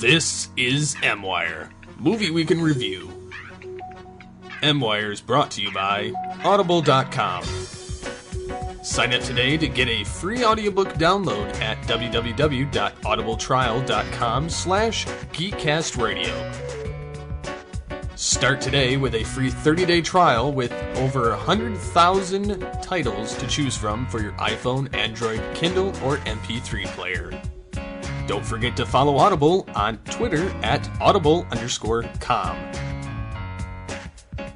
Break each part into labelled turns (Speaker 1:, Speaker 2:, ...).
Speaker 1: This is M-Wire, Movie Week in Review. M-Wire is brought to you by Audible.com. Sign up today to get a free audiobook download at www.audibletrial.com/geekcastradio. Start today with a free 30-day trial with over 100,000 titles to choose from for your iPhone, Android, Kindle, or MP3 player. Don't forget to follow Audible on Twitter at audible_com.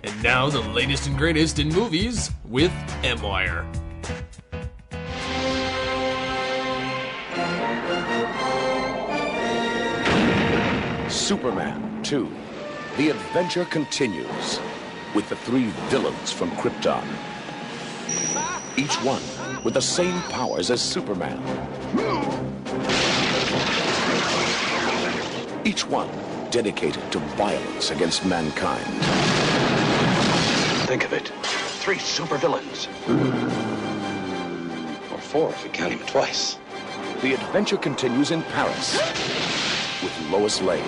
Speaker 1: And now the latest and greatest in movies with M-Wire.
Speaker 2: Superman 2. The adventure continues with the three villains from Krypton. Each one with the same powers as Superman. Each one dedicated to violence against mankind.
Speaker 3: Think of it. 3 supervillains. Or 4 if you count him twice.
Speaker 2: The adventure continues in Paris with Lois Lane.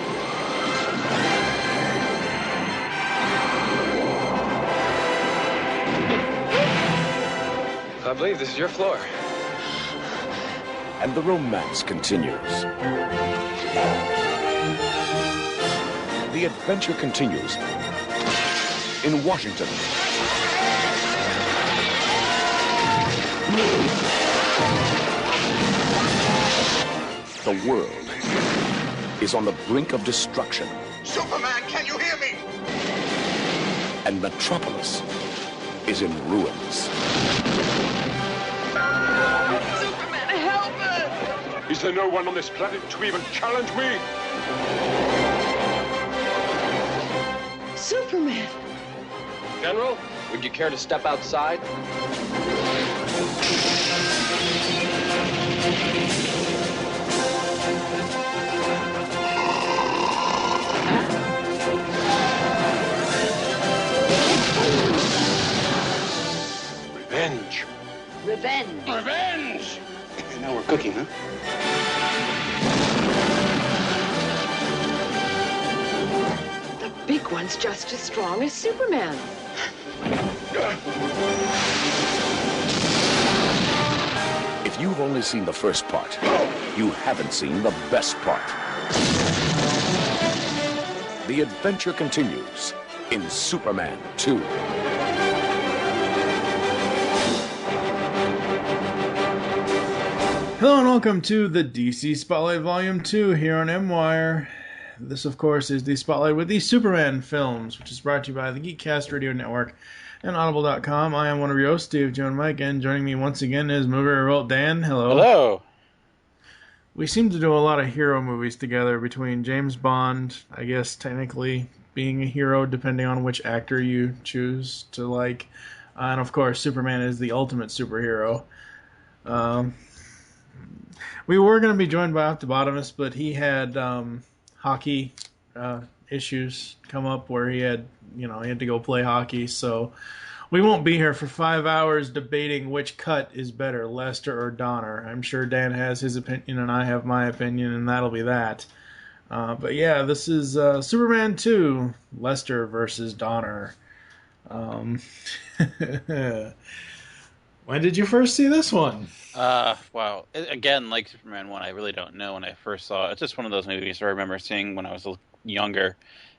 Speaker 4: I believe this is your floor.
Speaker 2: And the romance continues. The adventure continues in Washington. The world is on the brink of destruction.
Speaker 5: Superman, can you hear me?
Speaker 2: And Metropolis is in ruins.
Speaker 5: Superman, help us!
Speaker 6: Is there no one on this planet to even challenge me?
Speaker 7: Superman!
Speaker 4: General, would you care to step outside?
Speaker 6: Revenge.
Speaker 7: Revenge!
Speaker 6: Revenge!
Speaker 3: Now we're cooking, huh?
Speaker 7: The big one's just as strong as Superman.
Speaker 2: If you've only seen the first part, you haven't seen the best part. The adventure continues in Superman 2.
Speaker 8: Hello and welcome to the DC Spotlight Volume 2 here on M-Wire. This, of course, is the Spotlight with the Superman films, which is brought to you by the Geekcast Radio Network and Audible.com. I am one of your hosts, Steve, Joe, and Mike, and joining me once again is movie revolt Dan. Hello.
Speaker 9: Hello.
Speaker 8: We seem to do a lot of hero movies together between James Bond, I guess technically being a hero depending on which actor you choose to like, and of course Superman is the ultimate superhero. We were going to be joined by Octobotanist, but he had hockey issues come up where he had to go play hockey, so we won't be here for 5 hours debating which cut is better, Lester or Donner. I'm sure Dan has his opinion and I have my opinion, and that'll be that. But yeah, this is Superman 2, Lester versus Donner. When did you first see this one?
Speaker 9: Wow. Again, like Superman 1, I really don't know when I first saw it. It's just one of those movies I remember seeing when I was younger.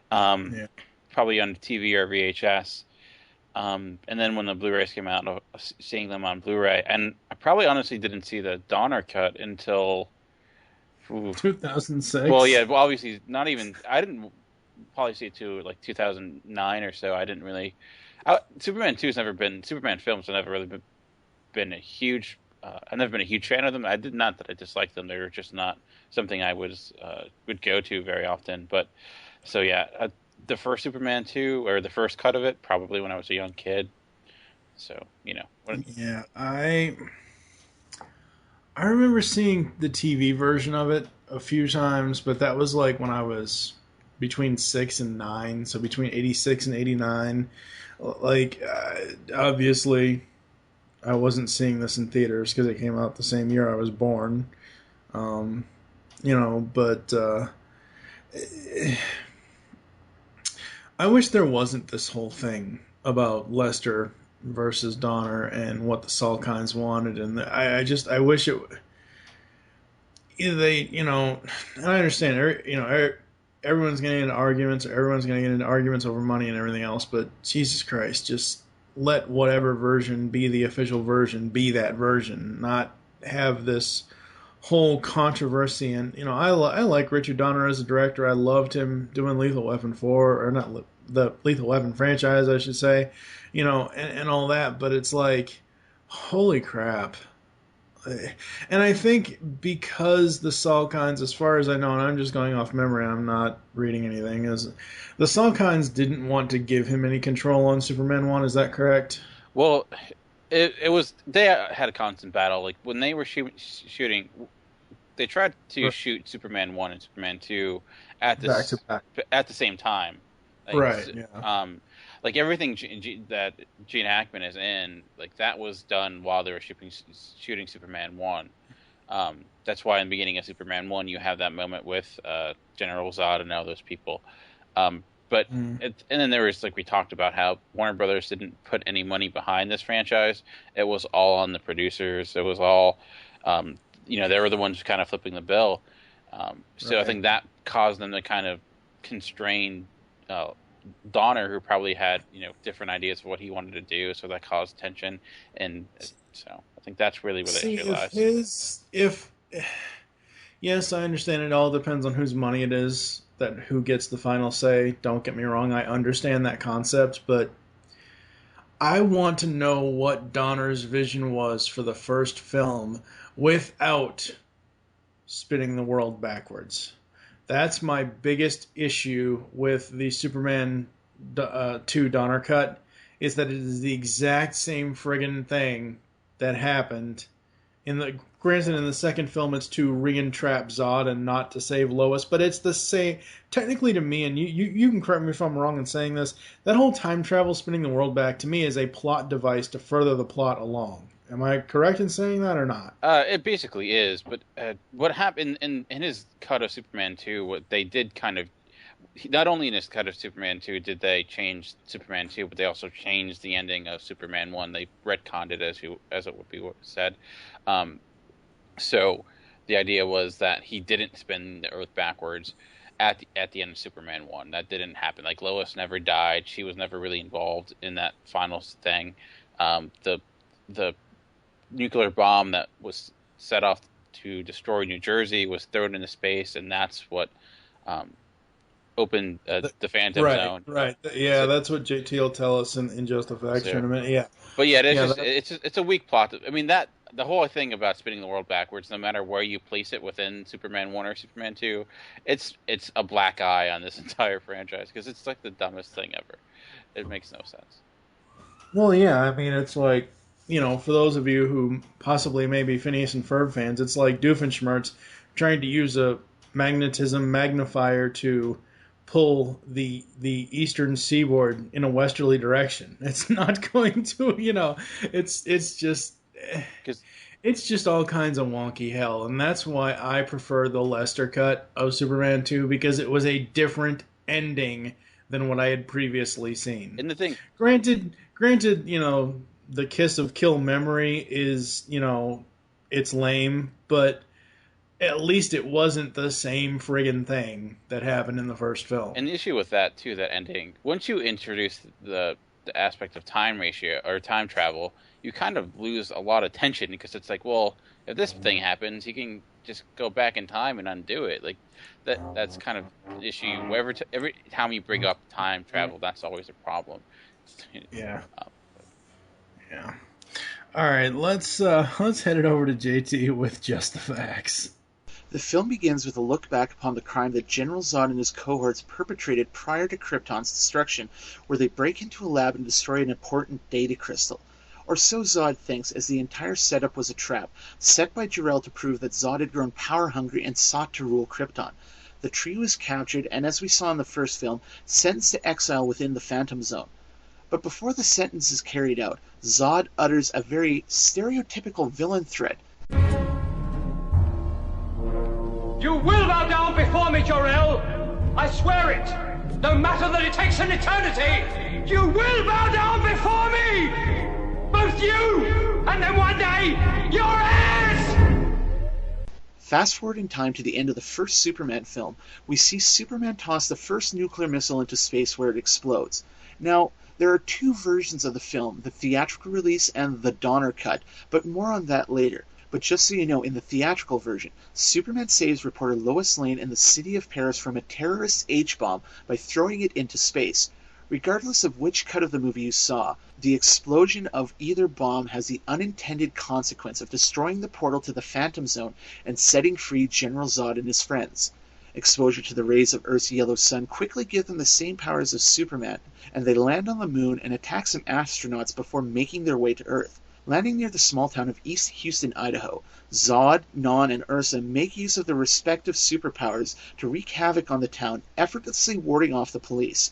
Speaker 9: Probably on TV or VHS. And then when the Blu-rays came out, seeing them on Blu-ray. And I probably honestly didn't see the Donner cut until...
Speaker 8: 2006?
Speaker 9: Well, yeah, obviously not even... I didn't probably see it till like 2009 or so. I didn't really... Superman 2 has never been... Superman films have never really been a huge... I've never been a huge fan of them. I did not that I disliked them. They were just not something I would go to very often. But so yeah, the first Superman 2 or the first cut of it, probably when I was a young kid. So
Speaker 8: yeah, I remember seeing the TV version of it a few times, but that was like when I was between 6 and 9, so between 86 and 89. Like obviously. I wasn't seeing this in theaters because it came out the same year I was born. But I wish there wasn't this whole thing about Lester versus Donner and what the Salkinds wanted, and I wish it. They, and I understand, everyone's going to get into arguments. Everyone's going to get into arguments over money and everything else. But Jesus Christ, just let whatever version be the official version, be that version, not have this whole controversy. And I like Richard Donner as a director. I loved him doing Lethal Weapon 4, or not the Lethal Weapon franchise, I should say, and all that. But it's like, holy crap. And I think because the Salkinds, as far as I know, and I'm just going off memory, I'm not reading anything, is the Salkinds didn't want to give him any control on Superman 1, is that correct?
Speaker 9: Well, it was, they had a constant battle. Like, when they were shooting, they tried to shoot Superman 1 and Superman 2 at the same time. Like,
Speaker 8: right, yeah.
Speaker 9: Like, everything that Gene Hackman is in, like, that was done while they were shooting Superman 1. That's why in the beginning of Superman 1 you have that moment with General Zod and all those people. And then there was, like, we talked about how Warner Brothers didn't put any money behind this franchise. It was all on the producers. It was all, they were the ones kind of flipping the bill. So I think that caused them to kind of constrain Donner, who probably had different ideas of what he wanted to do, so that caused tension, and so I think that's really where the issue lies.
Speaker 8: Yes, I understand it all depends on whose money it is, that who gets the final say. Don't get me wrong, I understand that concept, but I want to know what Donner's vision was for the first film without spinning the world backwards. That's my biggest issue with the Superman 2 Donner cut, is that it is the exact same friggin' thing that happened. Granted, in the second film, it's to re-entrap Zod and not to save Lois, but it's the same. Technically, to me, and you can correct me if I'm wrong in saying this, that whole time travel, spinning the world back, to me is a plot device to further the plot along. Am I correct in saying that or not?
Speaker 9: It basically is, but what happened in his cut of Superman 2, what they did kind of, not only in his cut of Superman 2 did they change Superman 2, but they also changed the ending of Superman 1. They retconned it, as it would be said. So the idea was that he didn't spin the Earth backwards at the end of Superman 1. That didn't happen. Like, Lois never died. She was never really involved in that final thing. The nuclear bomb that was set off to destroy New Jersey was thrown into space, and that's what opened the Phantom Zone.
Speaker 8: Right. Yeah, so, that's what JT will tell us in Just Effects in a minute. Yeah.
Speaker 9: But yeah, it's a weak plot. I mean, that the whole thing about spinning the world backwards, no matter where you place it within Superman 1 or Superman 2, it's a black eye on this entire franchise, because it's like the dumbest thing ever. It makes no sense.
Speaker 8: Well, yeah, I mean, it's like, for those of you who possibly may be Phineas and Ferb fans, it's like Doofenshmirtz trying to use a magnetism magnifier to pull the eastern seaboard in a westerly direction. It's not going to, it's just all kinds of wonky hell, and that's why I prefer the Lester cut of Superman 2, because it was a different ending than what I had previously seen.
Speaker 9: And the thing,
Speaker 8: granted, the kiss of kill memory is, it's lame, but at least it wasn't the same friggin' thing that happened in the first film.
Speaker 9: And the issue with that, too, that ending, once you introduce the aspect of time ratio, or time travel, you kind of lose a lot of tension, because it's like, well, if this thing happens, you can just go back in time and undo it. Like, that's kind of an issue. Every time you bring up time travel, that's always a problem.
Speaker 8: Yeah. Yeah. All right, let's head it over to JT with Just the Facts.
Speaker 10: The film begins with a look back upon the crime that General Zod and his cohorts perpetrated prior to Krypton's destruction, where they break into a lab and destroy an important data crystal. Or so Zod thinks, as the entire setup was a trap, set by Jor-El to prove that Zod had grown power-hungry and sought to rule Krypton. The trio is captured and, as we saw in the first film, sentenced to exile within the Phantom Zone. But before the sentence is carried out, Zod utters a very stereotypical villain threat.
Speaker 11: You will bow down before me, Jor-El, I swear it! No matter that it takes an eternity, you will bow down before me! Both you, and then one day, your heirs!
Speaker 10: Fast forward in time to the end of the first Superman film, we see Superman toss the first nuclear missile into space where it explodes. Now, there are two versions of the film, the theatrical release and the Donner cut, but more on that later. But just so you know, in the theatrical version, Superman saves reporter Lois Lane in the city of Paris from a terrorist H-bomb by throwing it into space. Regardless of which cut of the movie you saw, the explosion of either bomb has the unintended consequence of destroying the portal to the Phantom Zone and setting free General Zod and his friends. Exposure to the rays of Earth's yellow sun quickly give them the same powers as Superman, and they land on the moon and attack some astronauts before making their way to Earth. Landing near the small town of East Houston, Idaho, Zod, Non, and Ursa make use of their respective superpowers to wreak havoc on the town, effortlessly warding off the police.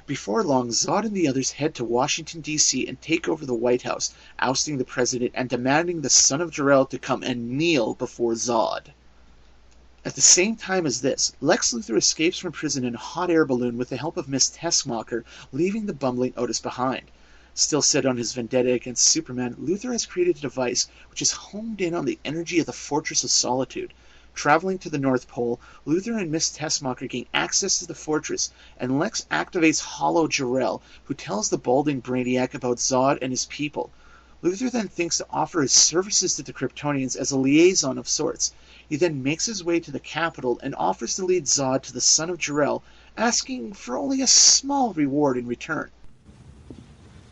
Speaker 10: Before long, Zod and the others head to Washington, D.C. and take over the White House, ousting the president and demanding the son of Jor-El to come and kneel before Zod. At the same time as this, Lex Luthor escapes from prison in a hot air balloon with the help of Miss Tessmacher, leaving the bumbling Otis behind. Still set on his vendetta against Superman, Luthor has created a device which is homed in on the energy of the Fortress of Solitude. Traveling to the North Pole, Luthor and Miss Tessmacher gain access to the fortress, and Lex activates Hollow Jor-El, who tells the balding Brainiac about Zod and his people. Luthor then thinks to offer his services to the Kryptonians as a liaison of sorts. He then makes his way to the capital and offers to lead Zod to the son of Jor-El, asking for only a small reward in return.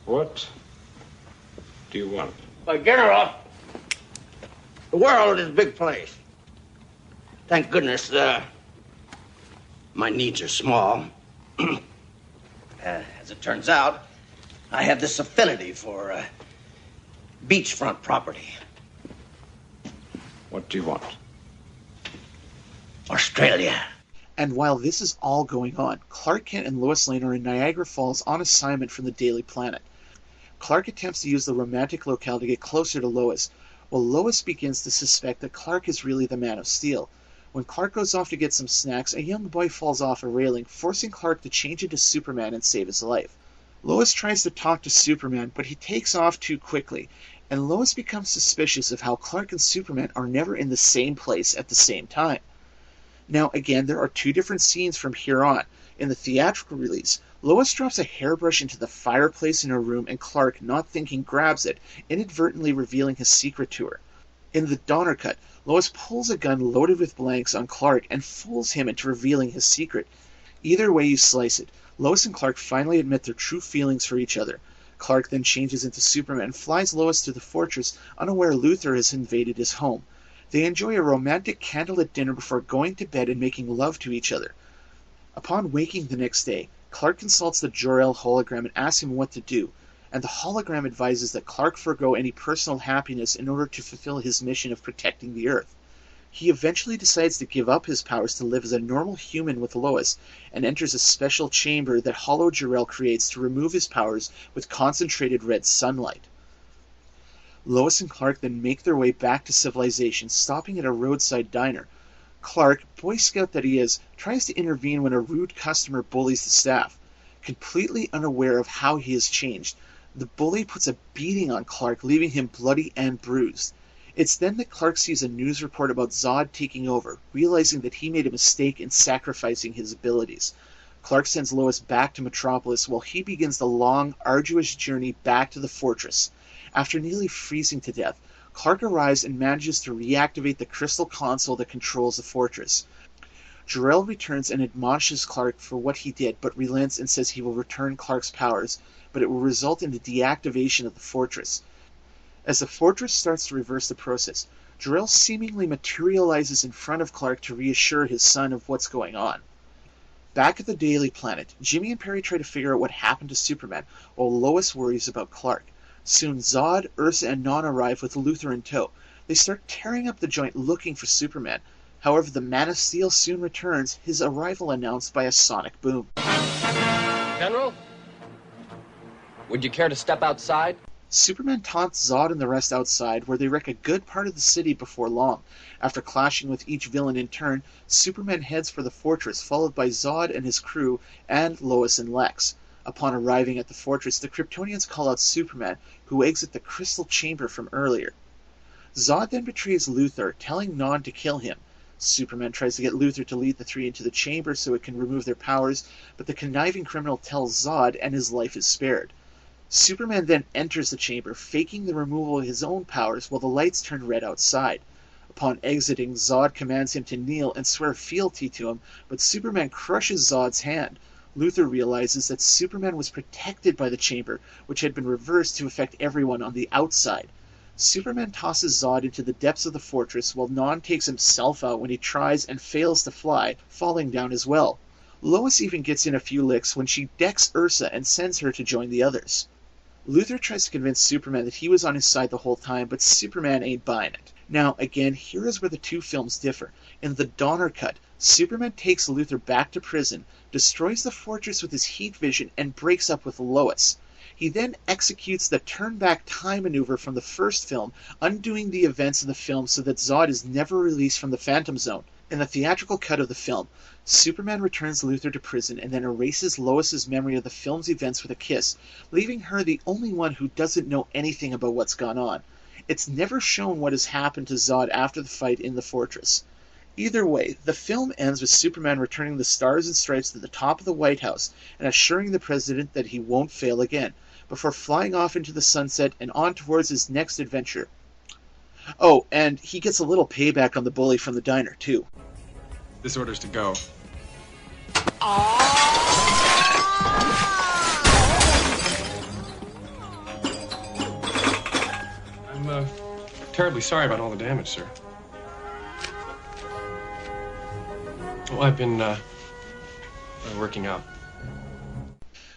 Speaker 6: What do you want?
Speaker 3: Well, General, the world is a big place. Thank goodness, my needs are small. As it turns out, I have this affinity for beachfront property.
Speaker 6: What do you want?
Speaker 3: Australia.
Speaker 10: And while this is all going on, Clark Kent and Lois Lane are in Niagara Falls on assignment from the Daily Planet. Clark attempts to use the romantic locale to get closer to Lois, while Lois begins to suspect that Clark is really the Man of Steel. When Clark goes off to get some snacks, a young boy falls off a railing, forcing Clark to change into Superman and save his life. Lois tries to talk to Superman, but he takes off too quickly, and Lois becomes suspicious of how Clark and Superman are never in the same place at the same time. Now, again, there are two different scenes from here on. In the theatrical release, Lois drops a hairbrush into the fireplace in her room, and Clark, not thinking, grabs it, inadvertently revealing his secret to her. In the Donner cut, Lois pulls a gun loaded with blanks on Clark and fools him into revealing his secret. Either way you slice it, Lois and Clark finally admit their true feelings for each other. Clark then changes into Superman and flies Lois to the fortress, unaware Luthor has invaded his home. They enjoy a romantic candlelit dinner before going to bed and making love to each other. Upon waking the next day, Clark consults the Jor-El hologram and asks him what to do, and the hologram advises that Clark forego any personal happiness in order to fulfill his mission of protecting the Earth. He eventually decides to give up his powers to live as a normal human with Lois, and enters a special chamber that Hollow Jor-El creates to remove his powers with concentrated red sunlight. Lois and Clark then make their way back to civilization, stopping at a roadside diner. Clark, Boy Scout that he is, tries to intervene when a rude customer bullies the staff. Completely unaware of how he has changed, the bully puts a beating on Clark, leaving him bloody and bruised. It's then that Clark sees a news report about Zod taking over, realizing that he made a mistake in sacrificing his abilities. Clark sends Lois back to Metropolis while he begins the long, arduous journey back to the fortress. After nearly freezing to death, Clark arrives and manages to reactivate the crystal console that controls the fortress. Jor-El returns and admonishes Clark for what he did, but relents and says he will return Clark's powers, but it will result in the deactivation of the fortress. As the fortress starts to reverse the process, Jor-El seemingly materializes in front of Clark to reassure his son of what's going on. Back at the Daily Planet, Jimmy and Perry try to figure out what happened to Superman, while Lois worries about Clark. Soon Zod, Ursa, and Non arrive with Luthor in tow. They start tearing up the joint looking for Superman. However, the Man of Steel soon returns, his arrival announced by a sonic boom.
Speaker 4: General? Would you care to step outside?
Speaker 10: Superman taunts Zod and the rest outside, where they wreck a good part of the city before long. After clashing with each villain in turn, Superman heads for the fortress, followed by Zod and his crew, and Lois and Lex. Upon arriving at the fortress, the Kryptonians call out Superman, who exits the crystal chamber from earlier. Zod then betrays Luthor, telling Non to kill him. Superman tries to get Luthor to lead the three into the chamber so it can remove their powers, but the conniving criminal tells Zod, and his life is spared. Superman then enters the chamber, faking the removal of his own powers while the lights turn red outside. Upon exiting, Zod commands him to kneel and swear fealty to him, but Superman crushes Zod's hand. Luthor realizes that Superman was protected by the chamber, which had been reversed to affect everyone on the outside. Superman tosses Zod into the depths of the fortress, while Non takes himself out when he tries and fails to fly, falling down as well. Lois even gets in a few licks when she decks Ursa and sends her to join the others. Luthor tries to convince Superman that he was on his side the whole time, but Superman ain't buying it. Now, again, here is where the two films differ. In the Donner cut, Superman takes Luthor back to prison, destroys the fortress with his heat vision, and breaks up with Lois. He then executes the turn-back time maneuver from the first film, undoing the events of the film so that Zod is never released from the Phantom Zone. In the theatrical cut of the film, Superman returns Luthor to prison and then erases Lois's memory of the film's events with a kiss, leaving her the only one who doesn't know anything about what's gone on. It's never shown what has happened to Zod after the fight in the fortress. Either way, the film ends with Superman returning the Stars and Stripes to the top of the White House and assuring the president that he won't fail again, before flying off into the sunset and on towards his next adventure. Oh, and he gets a little payback on the bully from the diner, too.
Speaker 12: This order's to go. I'm terribly sorry about all the damage, sir. Well, I've been working out.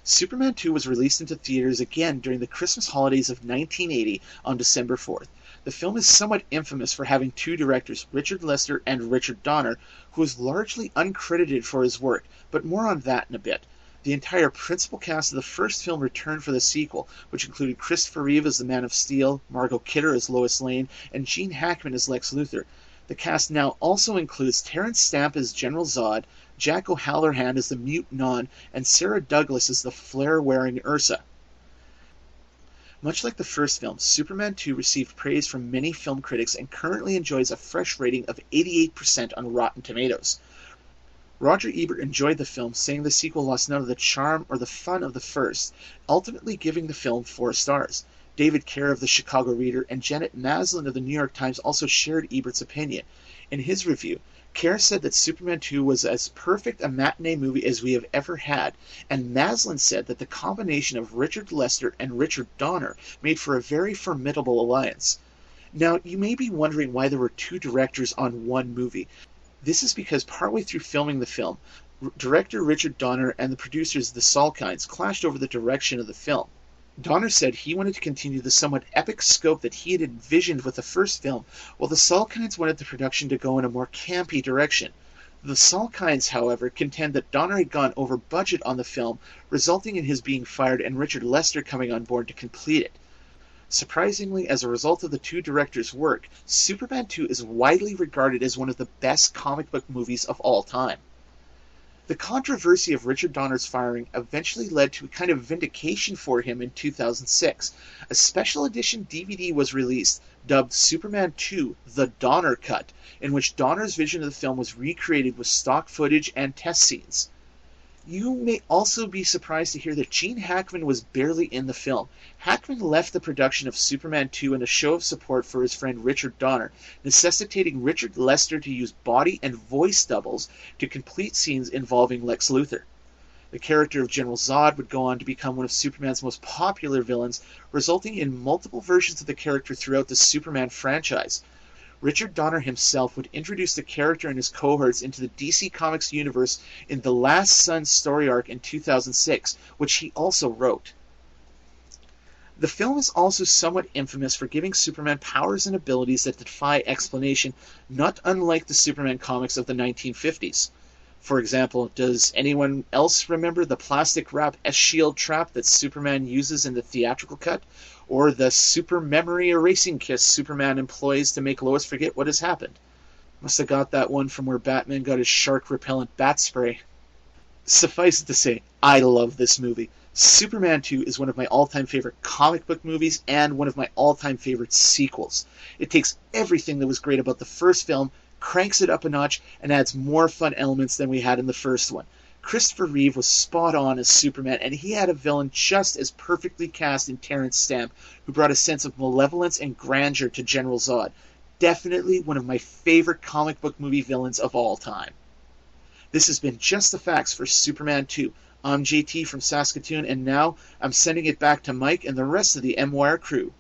Speaker 10: Superman 2 was released into theaters again during the Christmas holidays of 1980 on December 4th. The film is somewhat infamous for having two directors, Richard Lester and Richard Donner, who is largely uncredited for his work, but more on that in a bit. The entire principal cast of the first film returned for the sequel, which included Christopher Reeve as the Man of Steel, Margot Kidder as Lois Lane, and Gene Hackman as Lex Luthor. The cast now also includes Terrence Stamp as General Zod, Jack O'Halloran as the Mute Non, and Sarah Douglas as the flare-wearing Ursa. Much like the first film, Superman 2 received praise from many film critics and currently enjoys a fresh rating of 88% on Rotten Tomatoes. Roger Ebert enjoyed the film, saying the sequel lost none of the charm or the fun of the first, ultimately giving the film 4 stars. David Kerr of the Chicago Reader and Janet Maslin of the New York Times also shared Ebert's opinion. In his review, Kerr said that Superman 2 was as perfect a matinee movie as we have ever had, and Maslin said that the combination of Richard Lester and Richard Donner made for a very formidable alliance. Now, you may be wondering why there were two directors on one movie. This is because partway through filming the film, director Richard Donner and the producers the Salkinds clashed over the direction of the film. Donner said he wanted to continue the somewhat epic scope that he had envisioned with the first film, while the Salkinds wanted the production to go in a more campy direction. The Salkinds, however, contend that Donner had gone over budget on the film, resulting in his being fired and Richard Lester coming on board to complete it. Surprisingly, as a result of the two directors' work, Superman 2 is widely regarded as one of the best comic book movies of all time. The controversy of Richard Donner's firing eventually led to a kind of vindication for him in 2006. A special edition DVD was released, dubbed Superman 2: The Donner Cut, in which Donner's vision of the film was recreated with stock footage and test scenes. You may also be surprised to hear that Gene Hackman was barely in the film. Hackman left the production of Superman 2 in a show of support for his friend Richard Donner, necessitating Richard Lester to use body and voice doubles to complete scenes involving Lex Luthor. The character of General Zod would go on to become one of Superman's most popular villains, resulting in multiple versions of the character throughout the Superman franchise. Richard Donner himself would introduce the character and his cohorts into the DC Comics universe in the Last Son story arc in 2006, which he also wrote. The film is also somewhat infamous for giving Superman powers and abilities that defy explanation, not unlike the Superman comics of the 1950s. For example, does anyone else remember the plastic wrap S-shield trap that Superman uses in the theatrical cut? or the super memory erasing kiss Superman employs to make Lois forget what has happened. Must have got that one from where Batman got his shark-repellent bat spray. Suffice it to say, I love this movie. Superman 2 is one of my all-time favorite comic book movies and one of my all-time favorite sequels. It takes everything that was great about the first film, cranks it up a notch, and adds more fun elements than we had in the first one. Christopher Reeve was spot on as Superman, and he had a villain just as perfectly cast in Terrence Stamp, who brought a sense of malevolence and grandeur to General Zod. Definitely one of my favorite comic book movie villains of all time. This has been Just the Facts for Superman 2. I'm JT from Saskatoon, and now I'm sending it back to Mike and the rest of the MWire crew.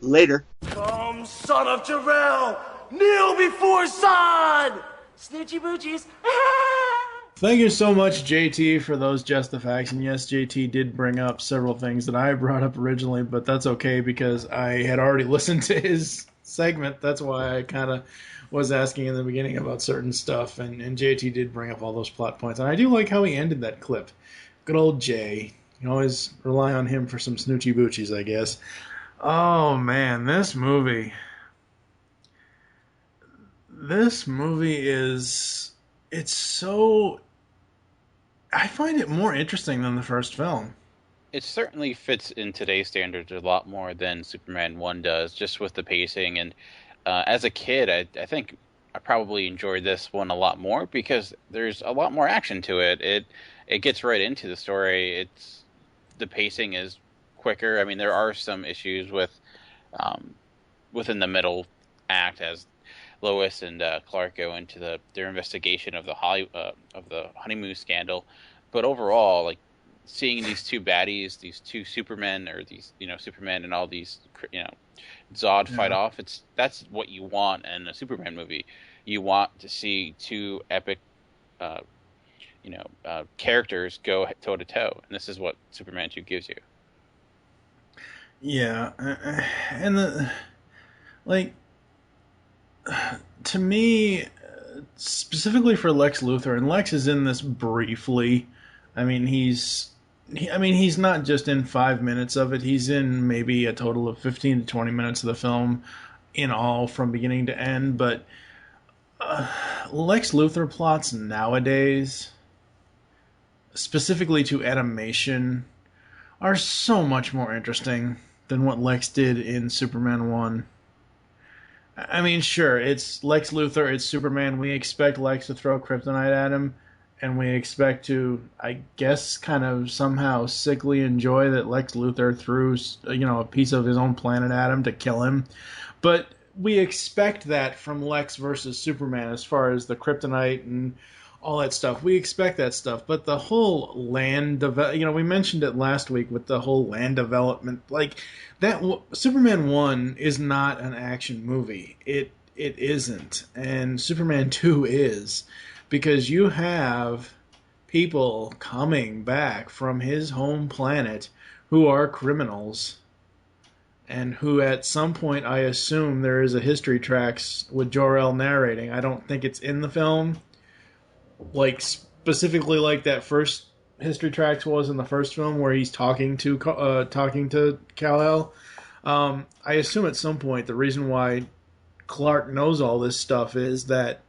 Speaker 10: Later.
Speaker 13: Come, son of Jarrell! Kneel before Zod! Snoochie boochies.
Speaker 8: Thank you so much, JT, for those Just the Facts. And yes, JT did bring up several things that I brought up originally, but that's okay because I had already listened to his segment. That's why I kind of was asking in the beginning about certain stuff, and JT did bring up all those plot points. And I do like how he ended that clip. Good old Jay. You always rely on him for some snoochie boochies, I guess. Oh, man, this movie is... It's so... I find it more interesting than the first film.
Speaker 9: It certainly fits in today's standards a lot more than Superman 1 does, just with the pacing. And as a kid, I think I probably enjoyed this one a lot more because there's a lot more action to it. It gets right into the story. The pacing is quicker. I mean, there are some issues with within the middle act as Lois and Clark go into their investigation of the honeymoon scandal. But overall, like seeing these two baddies, these two Supermen, or these Superman and all these Zod fight off. That's what you want in a Superman movie. You want to see two epic, characters go toe to toe, and this is what Superman 2 gives you.
Speaker 8: Yeah, and to me, specifically for Lex Luthor, and Lex is in this briefly. I mean, he's not just in 5 minutes of it. He's in maybe a total of 15 to 20 minutes of the film in all from beginning to end. But Lex Luthor plots nowadays, specifically to animation, are so much more interesting than what Lex did in Superman 1. I mean, sure, it's Lex Luthor, it's Superman. We expect Lex to throw kryptonite at him, and we expect to, I guess, kind of somehow sickly enjoy that Lex Luthor threw, a piece of his own planet at him to kill him. But we expect that from Lex versus Superman as far as the kryptonite and all that stuff. We expect that stuff. But the whole land we mentioned it last week with the whole land development. Like, that Superman 1 is not an action movie. It isn't. And Superman 2 is. Because you have people coming back from his home planet who are criminals and who at some point, I assume, there is a history tracks with Jor-El narrating. I don't think it's in the film, like specifically like that first history tracks was in the first film where he's talking to Kal-El. I assume at some point the reason why Clark knows all this stuff is that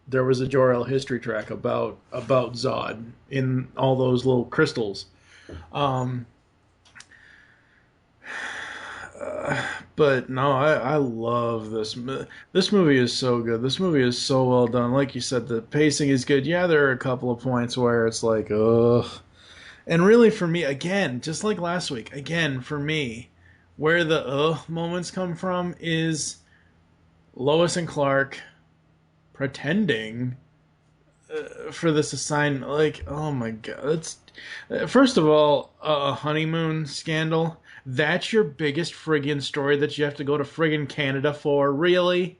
Speaker 8: there was a Jor-El history track about Zod in all those little crystals. But no, I love this. This movie is so good. This movie is so well done. Like you said, the pacing is good. Yeah, there are a couple of points where it's like, ugh. And really for me, again, just like last week, again, for me, where the moments come from is Lois and Clark pretending for this assignment. Like, oh my god, first of all, a honeymoon scandal. That's your biggest friggin' story that you have to go to friggin' Canada for, really?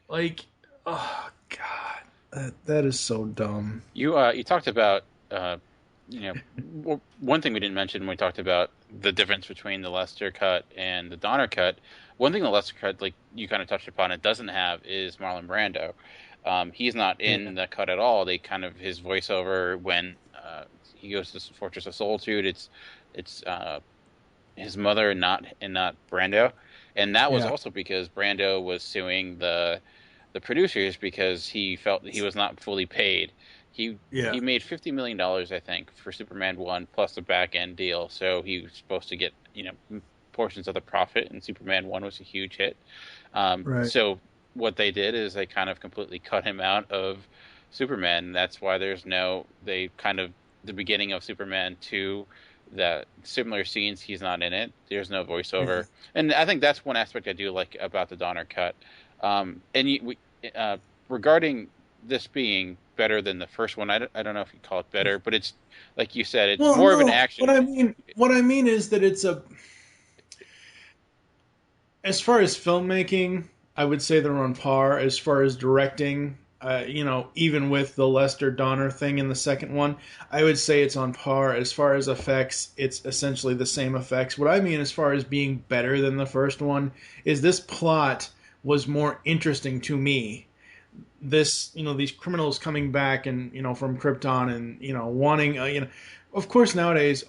Speaker 8: Like, oh god, that is so dumb.
Speaker 9: You talked about one thing we didn't mention when we talked about the difference between the Lester cut and the Donner cut. One thing the Lester cut, like you kind of touched upon, it doesn't have is Marlon Brando. He's not in the cut at all. They kind of his voiceover when he goes to Fortress of Solitude. It's his mother and not Brando, and that was
Speaker 8: Yeah.
Speaker 9: also because Brando was suing the producers because he felt he was not fully paid. He made $50 million, I think, for Superman 1 plus the back end deal. So he was supposed to get, portions of the profit, and Superman 1 was a huge hit.
Speaker 8: Right.
Speaker 9: So what they did is they kind of completely cut him out of Superman. That's why the beginning of Superman 2, the similar scenes, he's not in it. There's no voiceover. And I think that's one aspect I do like about the Donner cut. Regarding this being better than the first one, I don't know if you call it better, but it's like you said, it's more of an action.
Speaker 8: What I mean is that as far as filmmaking, I would say they're on par. As far as directing, even with the Lester Donner thing in the second one, I would say it's on par. As far as effects, it's essentially the same effects. What I mean as far as being better than the first one is this plot was more interesting to me. These criminals coming back and, from Krypton and, wanting, of course nowadays,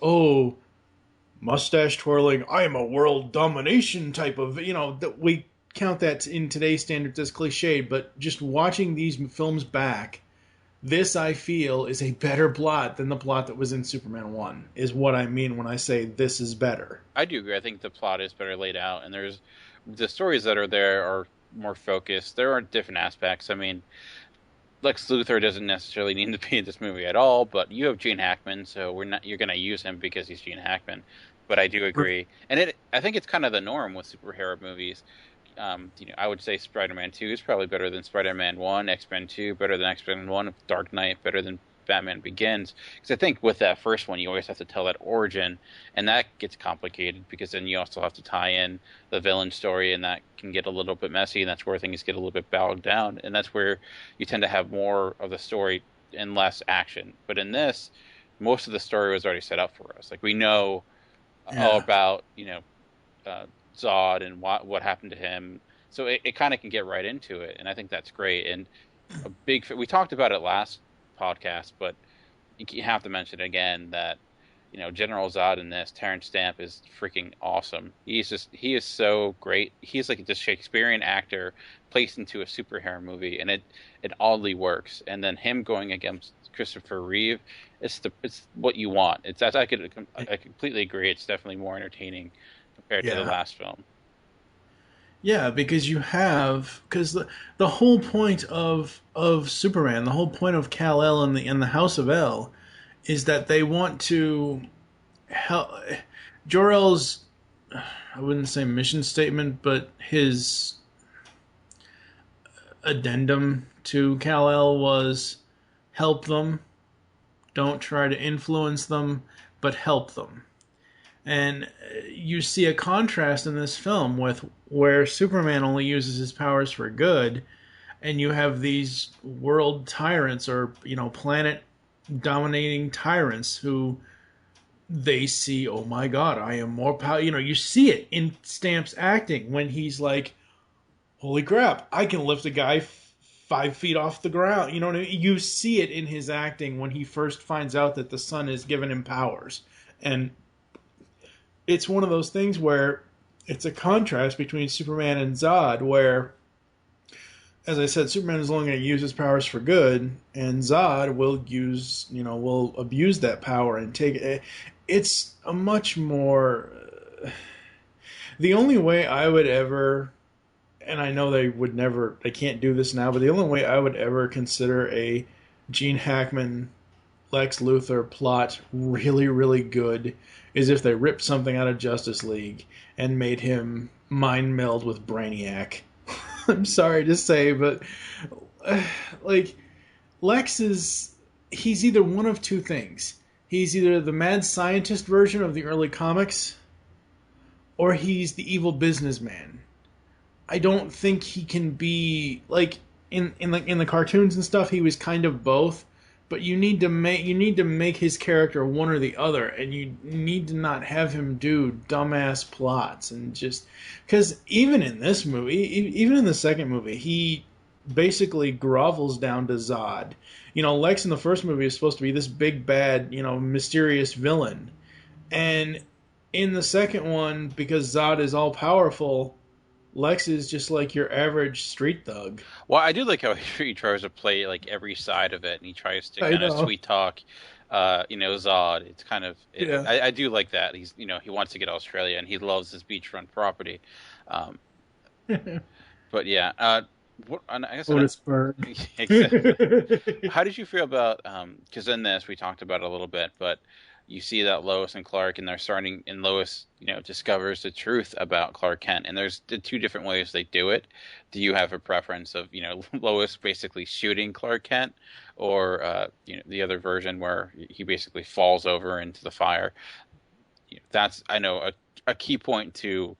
Speaker 8: mustache twirling, I am a world domination type of, that we count that in today's standards as cliched, but just watching these films back, this I feel is a better plot than the plot that was in Superman 1, is what I mean when I say this is better.
Speaker 9: I do agree. I think the plot is better laid out, and the stories that are there are more focused. There are different aspects. I mean, Lex Luthor doesn't necessarily need to be in this movie at all, but you have Gene Hackman, so you're going to use him because he's Gene Hackman. But I do agree, and I think it's kind of the norm with superhero movies. I would say Spider-Man 2 is probably better than Spider-Man 1, X-Men 2 better than X-Men 1, Dark Knight better than Batman Begins. Because I think with that first one, you always have to tell that origin, and that gets complicated because then you also have to tie in the villain story, and that can get a little bit messy, and that's where things get a little bit bogged down, and that's where you tend to have more of the story and less action. But in this, most of the story was already set up for us. Like, we know all about, Zod and what happened to him. So it kind of can get right into it, and I think that's great. And we talked about it last podcast, but you have to mention again that General Zod in this, Terrence Stamp, is freaking awesome. He is so great. He's like this Shakespearean actor placed into a superhero movie, and it oddly works. And then him going against Christopher Reeve, it's what you want. I completely agree. It's definitely more entertaining compared to the last film.
Speaker 8: Yeah, because the whole point of Superman, the whole point of Kal-El and the House of El, is that they want to help Jor-El's, I wouldn't say mission statement, but his addendum to Kal-El was help them, don't try to influence them, but help them. And you see a contrast in this film with where Superman only uses his powers for good, and you have these world tyrants or, planet dominating tyrants who they see, oh my God, I am more powerful. You see it in Stamp's acting when he's like, holy crap, I can lift a guy 5 feet off the ground. You know what I mean? You see it in his acting when he first finds out that the sun has given him powers. And it's one of those things where it's a contrast between Superman and Zod, where, as I said, Superman is only going to use his powers for good, and Zod will abuse that power and take it. It's a much more. The only way I would ever, and I know they can't do this now, but the only way I would ever consider a Gene Hackman Lex Luthor plot really, really good is if they ripped something out of Justice League and made him mind meld with Brainiac. I'm sorry to say, but Lex he's either one of two things. He's either the mad scientist version of the early comics, or he's the evil businessman. I don't think he can be in the cartoons and stuff. He was kind of both. But you need to make his character one or the other, and you need to not have him do dumbass plots and just because even in this movie, even in the second movie, he basically grovels down to Zod. Lex in the first movie is supposed to be this big bad, mysterious villain, and in the second one, because Zod is all powerful, Lex is just like your average street thug.
Speaker 9: Well, I do like how he tries to play like every side of it, and he tries to
Speaker 8: I
Speaker 9: kind of
Speaker 8: know.
Speaker 9: sweet talk, Zod. It's kind of,
Speaker 8: Yeah.
Speaker 9: I do like that. He's, he wants to get Australia, and he loves his beachfront property. But yeah, and I guess
Speaker 8: Otisburg.
Speaker 9: exactly. How did you feel about? Because in this we talked about it a little bit, but you see that Lois and Clark, and they're starting, and Lois, discovers the truth about Clark Kent, and there's the two different ways they do it. Do you have a preference of, Lois basically shooting Clark Kent, or the other version where he basically falls over into the fire? That's, I know, a key point to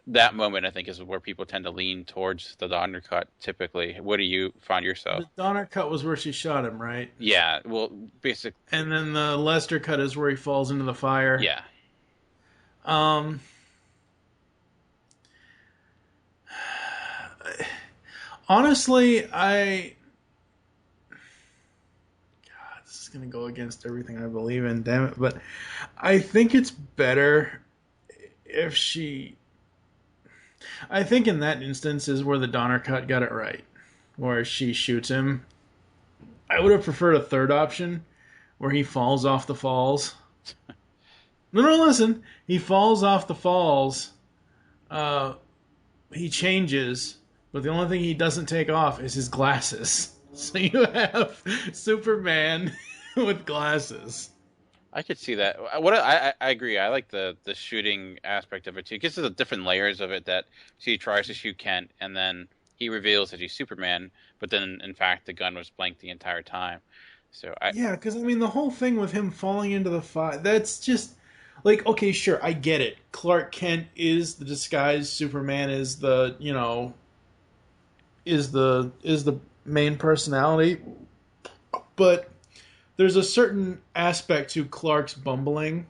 Speaker 9: that moment, I think, is where people tend to lean towards the Donner cut typically. What do you find yourself?
Speaker 8: The Donner cut was where she shot him, right?
Speaker 9: Yeah, well, basically.
Speaker 8: And then the Lester cut is where he falls into the fire.
Speaker 9: Yeah.
Speaker 8: Honestly, God, this is going to go against everything I believe in, damn it. But I think it's better if she... I think in that instance is where the Donner cut got it right, where she shoots him. I would have preferred a third option, where he falls off the falls. No, listen. He falls off the falls. He changes, but the only thing he doesn't take off is his glasses. So you have Superman with glasses.
Speaker 9: I could see that. I agree. I like the shooting aspect of it too, because there's different layers of it. That he tries to shoot Kent, and then he reveals that he's Superman, but then in fact the gun was blank the entire time. So
Speaker 8: yeah, because I mean the whole thing with him falling into the fire, that's just like, okay, sure, I get it. Clark Kent is the disguised Superman, is the is the main personality, but there's a certain aspect to Clark's bumbling,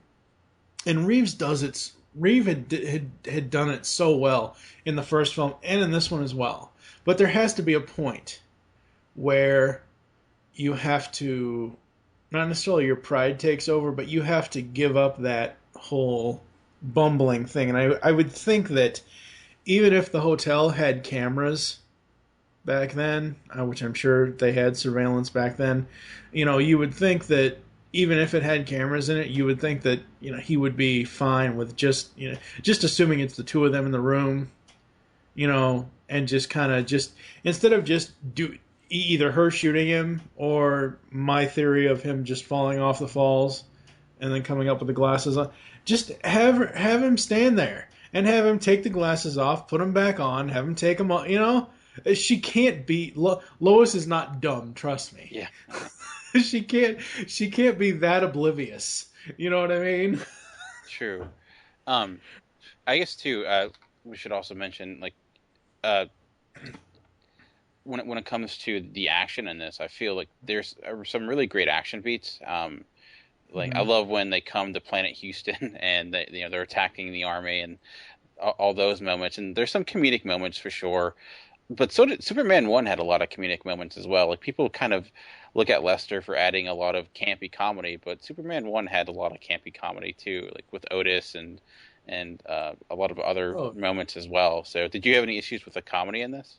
Speaker 8: and Reeves does it. Reeves had done it so well in the first film and in this one as well. But there has to be a point where you have to, not necessarily your pride takes over, but you have to give up that whole bumbling thing. And I would think that even if the hotel had cameras back then, which I'm sure they had surveillance back then, you would think that even if it had cameras in it, you would think that, he would be fine with just assuming it's the two of them in the room, and just kind of instead of just either her shooting him or my theory of him just falling off the falls and then coming up with the glasses on, just have him stand there and have him take the glasses off, put them back on, have him take them off, She can't be... Lois is not dumb, trust me.
Speaker 9: Yeah.
Speaker 8: She can't be that oblivious. You know what I mean?
Speaker 9: True. I guess, too, we should also mention, like, when it comes to the action in this, I feel like there's some really great action beats. I love when they come to Planet Houston and they're attacking the army and all those moments. And there's some comedic moments for sure. But so did Superman 1 had a lot of comedic moments as well. Like, people kind of look at Lester for adding a lot of campy comedy, but Superman 1 had a lot of campy comedy too, like with Otis and a lot of other moments as well. So did you have any issues with the comedy in this?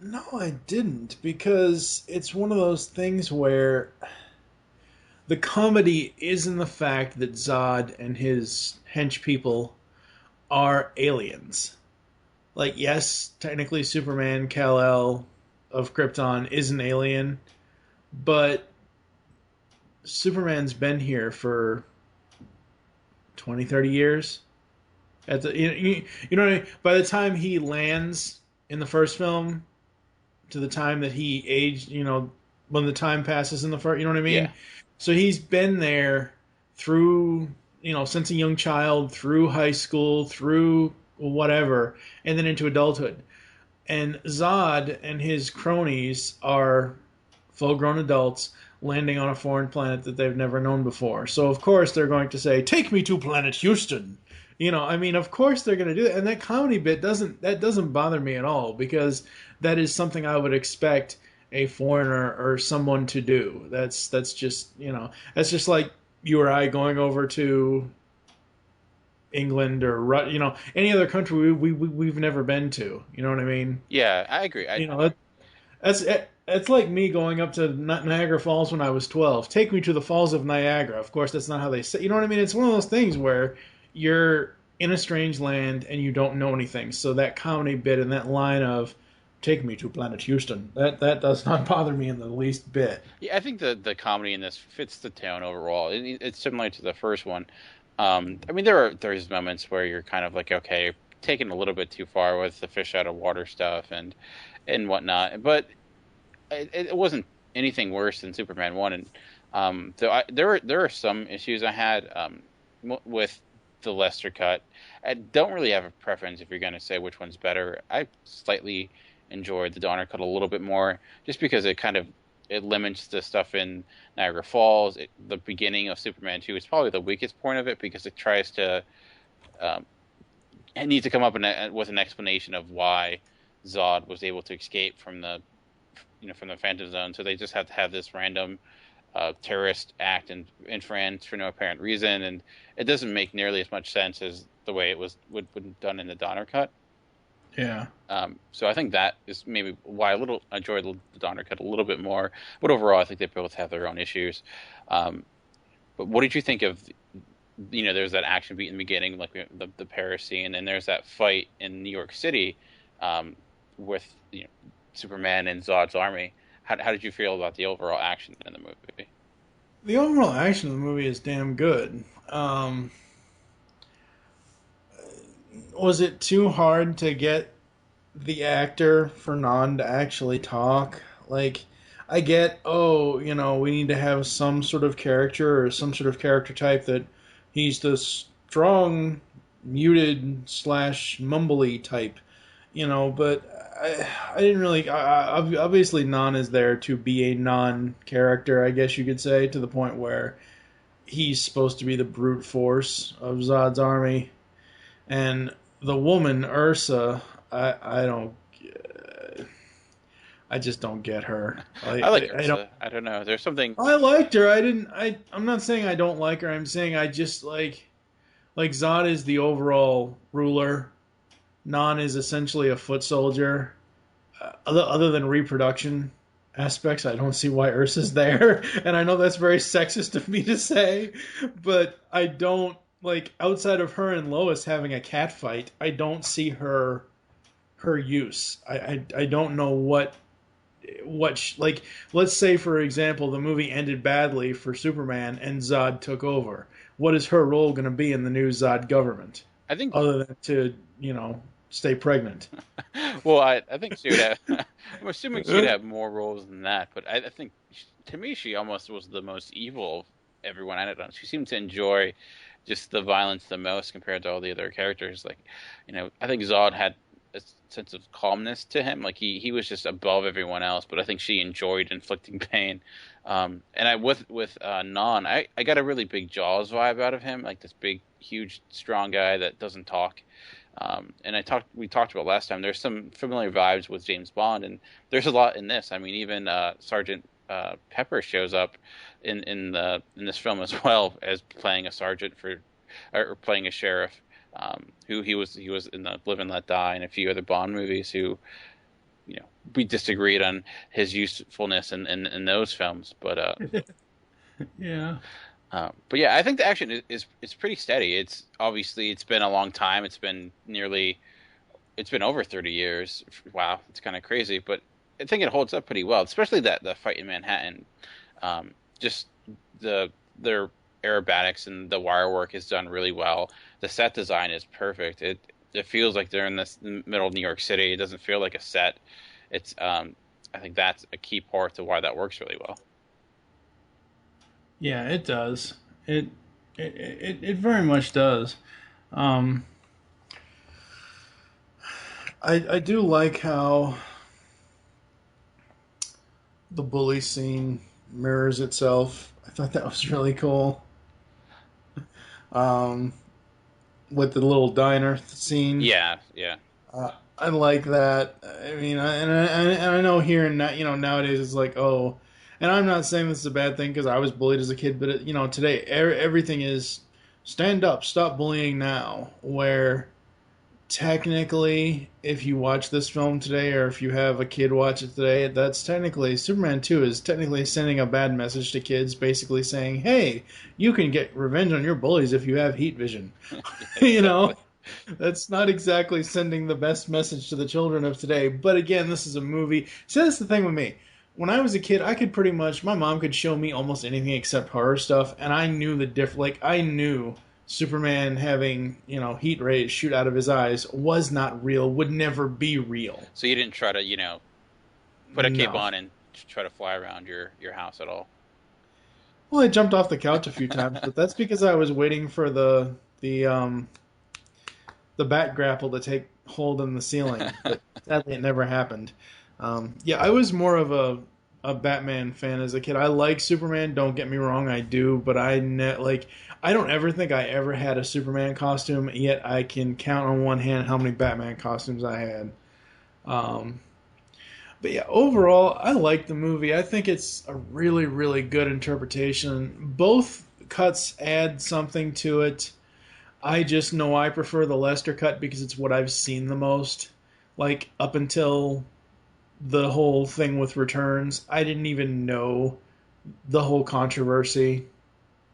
Speaker 8: No, I didn't, because it's one of those things where the comedy is in the fact that Zod and his hench people are aliens. Like, yes, technically Superman, Kal-El of Krypton is an alien, but Superman's been here for 20, 30 years. You know what I mean? By the time he lands in the first film to the time that he aged, when the time passes in the first, you know what I mean?
Speaker 9: Yeah.
Speaker 8: So he's been there through, since a young child, through high school, through whatever, and then into adulthood. And Zod and his cronies are full-grown adults landing on a foreign planet that they've never known before. So, of course, they're going to say, "Take me to Planet Houston." Of course they're going to do that. And that comedy bit doesn't bother me at all, because that is something I would expect a foreigner or someone to do. That's just, that's just like you or I going over to England or any other country we've never been to. You know what I mean?
Speaker 9: Yeah, I agree.
Speaker 8: That's like me going up to Niagara Falls when I was 12. Take me to the Falls of Niagara. Of course, that's not how they say. You know what I mean? It's one of those things where you're in a strange land and you don't know anything. So that comedy bit and that line of "Take me to Planet Houston," that does not bother me in the least bit.
Speaker 9: Yeah, I think the comedy in this fits the tone overall. It's similar to the first one. I mean, there's moments where you're kind of like, okay, you're taking a little bit too far with the fish out of water stuff and whatnot, but it wasn't anything worse than Superman 1. And there are some issues I had with the Lester cut. I don't really have a preference if you're going to say which one's better. I slightly enjoyed the Donner cut a little bit more, just because it limits the stuff in Niagara Falls. The beginning of Superman 2 is probably the weakest point of it, because it tries to it needs to come up with an explanation of why Zod was able to escape from the Phantom Zone. So they just have to have this random terrorist act in France for no apparent reason, and it doesn't make nearly as much sense as the way it would done in the Donner cut.
Speaker 8: Yeah.
Speaker 9: So I think that is maybe why I enjoyed the Donner cut a little bit more. But overall, I think they both have their own issues. But what did you think of? There's that action beat in the beginning, like the Paris scene, and there's that fight in New York City with Superman and Zod's army. How did you feel about the overall action in the movie?
Speaker 8: The overall action of the movie is damn good. Was it too hard to get the actor Fernand to actually talk? Like, I get, we need to have some sort of character or some sort of character type that he's the strong, muted / mumbly type, but I didn't really. Obviously, Non is there to be a non-character, I guess you could say, to the point where he's supposed to be the brute force of Zod's army, and the woman Ursa, I just don't get her.
Speaker 9: I like Ursa. I don't know. There's something.
Speaker 8: I liked her. I'm not saying I don't like her. I'm saying I just like Zod is the overall ruler. Non is essentially a foot soldier. Other than reproduction aspects, I don't see why Ursa's there. And I know that's very sexist of me to say, but I don't, outside of her and Lois having a cat fight, I don't see her use. I don't know what let's say, for example, the movie ended badly for Superman and Zod took over. What is her role going to be in the new Zod government?
Speaker 9: I think,
Speaker 8: other than to, stay pregnant.
Speaker 9: Well, I think she would have. I'm assuming she'd have more roles than that, but I think, to me, she almost was the most evil of everyone. I don't know. She seemed to enjoy just the violence the most compared to all the other characters. I think Zod had a sense of calmness to him. He was just above everyone else, but I think she enjoyed inflicting pain. And with Non, I got a really big Jaws vibe out of him, like this big, huge, strong guy that doesn't talk. And we talked about last time, there's some familiar vibes with James Bond, and there's a lot in this. I mean, even Sergeant Pepper shows up in this film as well, as playing a sergeant or playing a sheriff, who he was in the Live and Let Die and a few other Bond movies. Who, we disagreed on his usefulness in those films, but
Speaker 8: yeah.
Speaker 9: But yeah, I think the action is pretty steady. It's been a long time. It's been over 30 years. Wow, it's kind of crazy, but I think it holds up pretty well, especially the fight in Manhattan. Just their aerobatics and the wire work is done really well. The set design is perfect. It feels like they're in the middle of New York City. It doesn't feel like a set. It's I think that's a key part to why that works really well.
Speaker 8: Yeah, it does. It very much does. I do like how the bully scene mirrors itself. I thought that was really cool. With the little diner scene.
Speaker 9: Yeah.
Speaker 8: I like that. I mean, I know here and nowadays it's like, oh. And I'm not saying this is a bad thing because I was bullied as a kid, but today everything is Stand Up, Stop Bullying Now, where technically, if you watch this film today, or if you have a kid watch it today, that's technically, Superman 2 is technically sending a bad message to kids, basically saying, hey, you can get revenge on your bullies if you have heat vision. You know? That's not exactly sending the best message to the children of today. But again, this is a movie. See, that's the thing with me. When I was a kid, I could pretty much, my mom could show me almost anything except horror stuff, and I knew I knew Superman having, heat rays shoot out of his eyes was not real, would never be real.
Speaker 9: So you didn't try to, put a cape on and try to fly around your house at all?
Speaker 8: Well, I jumped off the couch a few times, but that's because I was waiting for the bat grapple to take hold in the ceiling. But sadly, it never happened. I was more of a Batman fan as a kid. I like Superman, don't get me wrong, I do, but I don't ever think I ever had a Superman costume, yet I can count on one hand how many Batman costumes I had. But yeah, overall, I like the movie. I think it's a really, really good interpretation. Both cuts add something to it. I just know I prefer the Lester cut because it's what I've seen the most. Like, up until the whole thing with Returns, I didn't even know the whole controversy.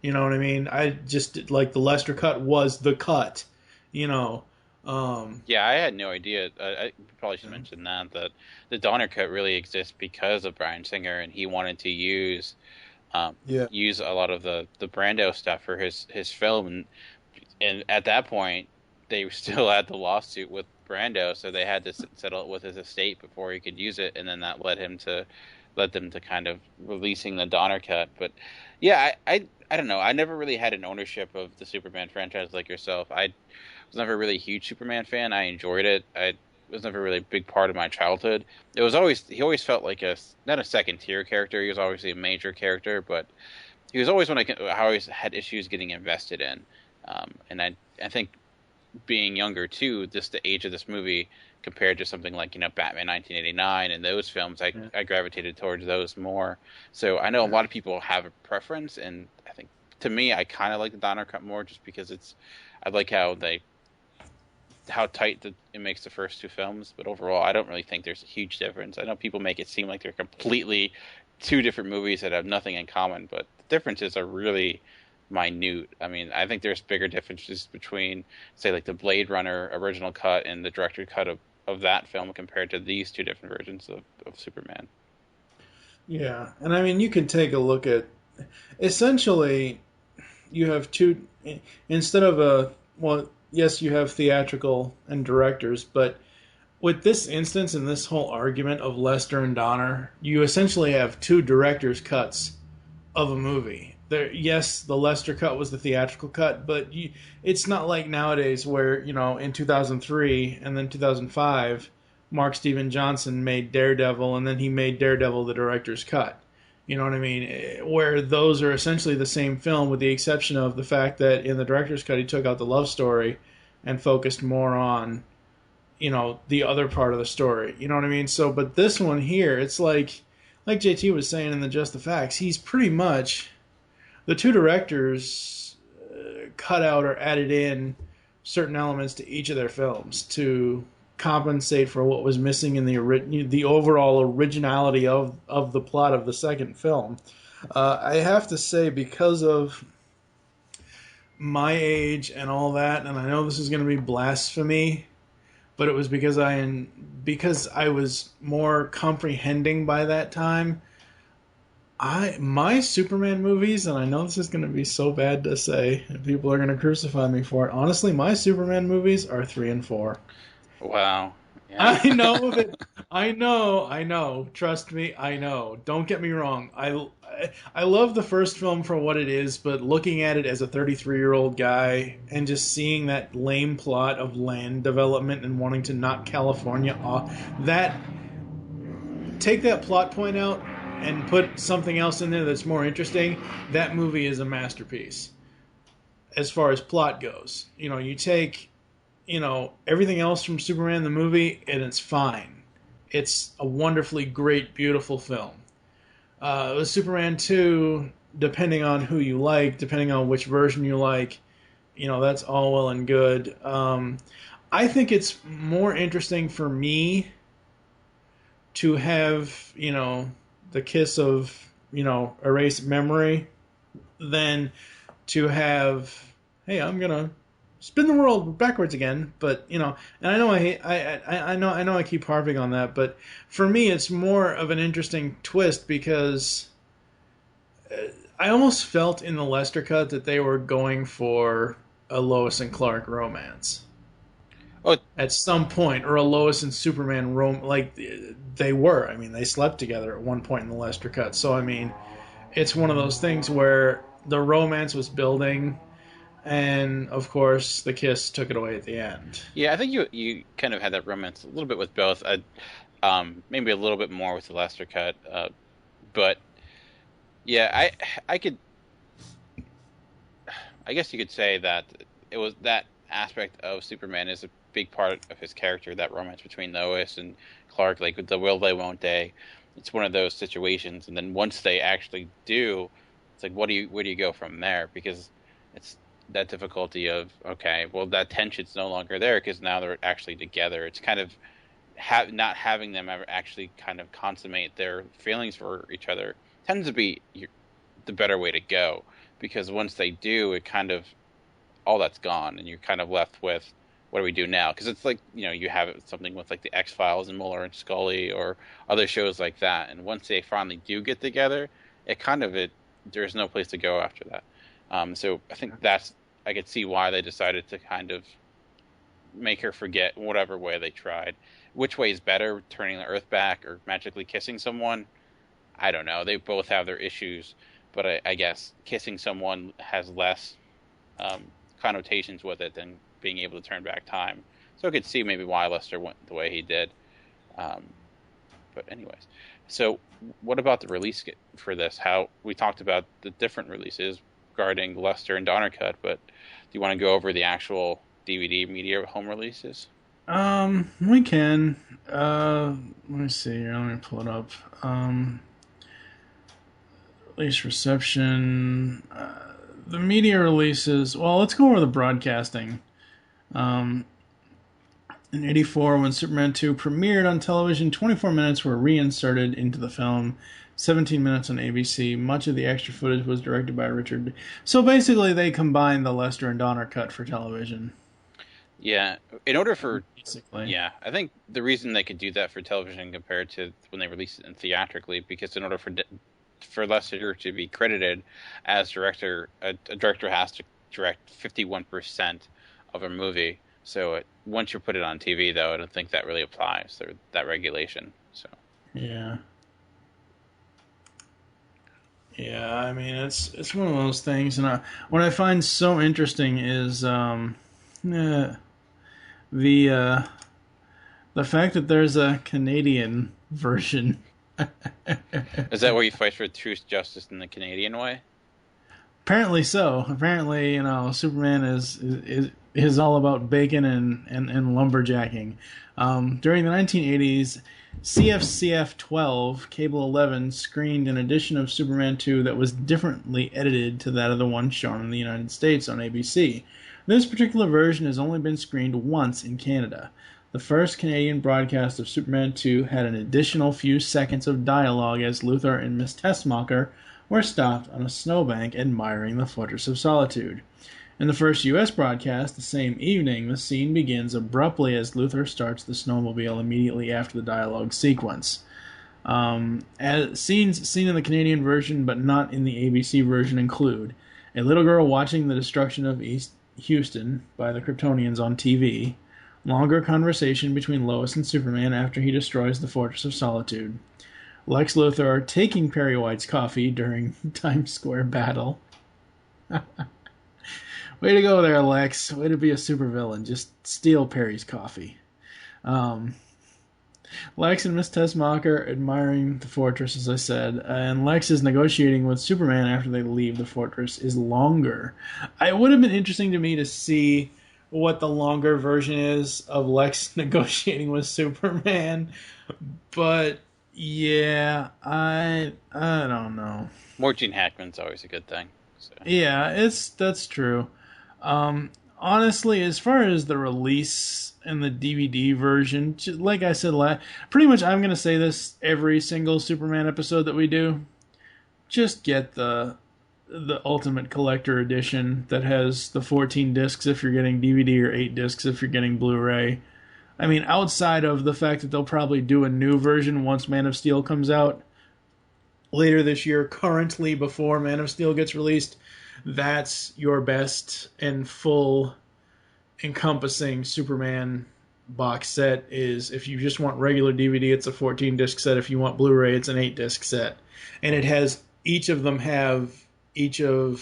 Speaker 8: You know what I mean? I just, the Lester cut was the cut,
Speaker 9: Yeah, I had no idea. I probably should mention that the Donner cut really exists because of Bryan Singer, and he wanted to use a lot of the Brando stuff for his film, and at that point, they still had the lawsuit with Brando, so they had to settle it with his estate before he could use it, and then that led them to kind of releasing the Donner cut. But yeah, I don't know. I never really had an ownership of the Superman franchise like yourself. I was never really a huge Superman fan. I enjoyed it. It was never really a big part of my childhood. He always felt like not a second tier character. He was obviously a major character, but he was always I always had issues getting invested in. And I think being younger too, just the age of this movie compared to something like Batman 1989 and those films, I gravitated towards those more. So I know a lot of people have a preference, and I think to me, I kind of like the Donner cut more just because I like how tight it makes the first two films. But overall, I don't really think there's a huge difference. I know people make it seem like they're completely two different movies that have nothing in common, but the differences are really minute. I mean, I think there's bigger differences between, say, like the Blade Runner original cut and the director cut of that film compared to these two different versions of Superman.
Speaker 8: Yeah, and I mean, you can take a look at, essentially, you have two, instead of yes, you have theatrical and directors, but with this instance and this whole argument of Lester and Donner, you essentially have two directors' cuts of a movie. Yes, the Lester cut was the theatrical cut, but it's not like nowadays where, in 2003 and then 2005, Mark Steven Johnson made Daredevil, and then he made Daredevil the director's cut. You know what I mean? Where those are essentially the same film, with the exception of the fact that in the director's cut he took out the love story and focused more on, the other part of the story. You know what I mean? So, but this one here, it's like JT was saying in the Just the Facts, he's pretty much... The two directors cut out or added in certain elements to each of their films to compensate for what was missing in the overall originality of the plot of the second film. I have to say, because of my age and all that, and I know this is going to be blasphemy, but it was because I was more comprehending by that time. My Superman movies, and I know this is going to be so bad to say, and people are going to crucify me for it. Honestly, my Superman movies are 3 and 4.
Speaker 9: Wow. Yeah.
Speaker 8: I know that. I know. Trust me, I know. Don't get me wrong. I love the first film for what it is, but looking at it as a 33-year-old guy and just seeing that lame plot of land development and wanting to knock California off, take that plot point out and put something else in there that's more interesting, that movie is a masterpiece. As far as plot goes. You take, everything else from Superman the movie, and it's fine. It's a wonderfully great, beautiful film. With Superman 2, depending on who you like, depending on which version you like, that's all well and good. I think it's more interesting for me to have, the kiss of, erased memory than to have, hey, I'm gonna spin the world backwards again. But and I know I know I keep harping on that, but for me it's more of an interesting twist because I almost felt in the Lester cut that they were going for a Lois and Clark romance.
Speaker 9: Oh,
Speaker 8: at some point, or a Lois and Superman like they were. I mean, they slept together at one point in the Lester cut. So I mean, it's one of those things where the romance was building, and of course, the kiss took it away at the end.
Speaker 9: Yeah, I think you kind of had that romance a little bit with both. Maybe a little bit more with the Lester cut, but yeah, I guess you could say that it was that aspect of Superman is a big part of his character, that romance between Lois and Clark, like with the will they won't they. It's one of those situations, and then once they actually do, it's like where do you go from there? Because it's that difficulty of, okay, well, that tension's no longer there because now they're actually together. It's kind of not having them ever actually kind of consummate their feelings for each other tends to be the better way to go, because once they do, it kind of all that's gone, and you're kind of left with, what do we do now? Because it's like, you have something with like the X-Files and Mulder and Scully or other shows like that, and once they finally do get together, there's no place to go after that. So I think I could see why they decided to kind of make her forget whatever way they tried. Which way is better, turning the Earth back or magically kissing someone? I don't know. They both have their issues, but I guess kissing someone has less connotations with it than being able to turn back time. So I could see maybe why Lester went the way he did. But anyways, so what about the release for this? How we talked about the different releases regarding Lester and Donner cut, but do you want to go over the actual DVD media home releases?
Speaker 8: We can. Let me see here. Let me pull it up. Release reception. The media releases. Well, let's go over the broadcasting. In '84, when Superman 2 premiered on television, 24 minutes were reinserted into the film. 17 minutes on ABC. Much of the extra footage was directed by Richard. So basically, they combined the Lester and Donner cut for television.
Speaker 9: Yeah, in order for
Speaker 8: basically.
Speaker 9: Yeah, I think the reason they could do that for television compared to when they released it theatrically, because in order for Lester to be credited as director, a director has to direct 51% of a movie. So once you put it on TV, though, I don't think that really applies, that regulation. So
Speaker 8: yeah. Yeah, I mean, it's one of those things, and what I find so interesting is the fact that there's a Canadian version.
Speaker 9: Is that where you fight for truth, justice in the Canadian way?
Speaker 8: Apparently so. Apparently, Superman is all about bacon and lumberjacking. During the 1980s, CFCF 12, Cable 11, screened an edition of Superman 2 that was differently edited to that of the one shown in the United States on ABC. This particular version has only been screened once in Canada. The first Canadian broadcast of Superman 2 had an additional few seconds of dialogue as Luthor and Miss Tessmacher were stopped on a snowbank admiring the Fortress of Solitude. In the first U.S. broadcast, the same evening, the scene begins abruptly as Luthor starts the snowmobile immediately after the dialogue sequence. As scenes seen in the Canadian version but not in the ABC version include a little girl watching the destruction of East Houston by the Kryptonians on TV, longer conversation between Lois and Superman after he destroys the Fortress of Solitude, Lex Luthor taking Perry White's coffee during Times Square battle. Way to go there, Lex. Way to be a supervillain. Just steal Perry's coffee. Lex and Miss Tessmacher admiring the fortress, as I said, and Lex is negotiating with Superman after they leave the fortress is longer. It would have been interesting to me to see what the longer version is of Lex negotiating with Superman, but yeah, I don't know.
Speaker 9: More Gene Hackman's always a good thing. So.
Speaker 8: Yeah, that's true. Honestly, as far as the release and the DVD version, like I said, pretty much I'm going to say this every single Superman episode that we do. Just get the Ultimate Collector Edition that has the 14 discs if you're getting DVD or 8 discs if you're getting Blu-ray. I mean, outside of the fact that they'll probably do a new version once Man of Steel comes out later this year, currently before Man of Steel gets released, that's your best and full encompassing Superman box set. Is if you just want regular DVD, it's a 14 disc set. If you want Blu-ray, it's an 8 disc set. And it has each of them have the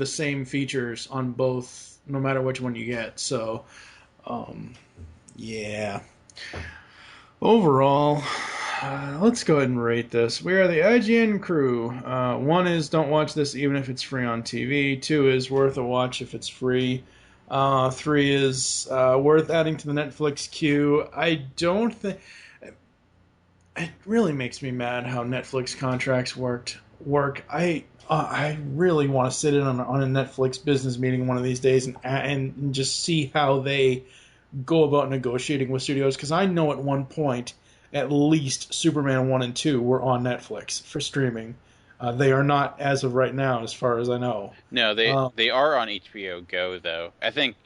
Speaker 8: same features on both, no matter which one you get. So yeah. Overall, let's go ahead and rate this. We are the IGN crew. 1 is don't watch this even if it's free on TV. 2 is worth a watch if it's free. 3 is worth adding to the Netflix queue. I don't think... It really makes me mad how Netflix contracts work. I really want to sit in on a Netflix business meeting one of these days and just see how they go about negotiating with studios, because I know at one point at least Superman 1 and 2 were on Netflix for streaming. They are not as of right now, as far as I know.
Speaker 9: No, they are on HBO Go, though. I think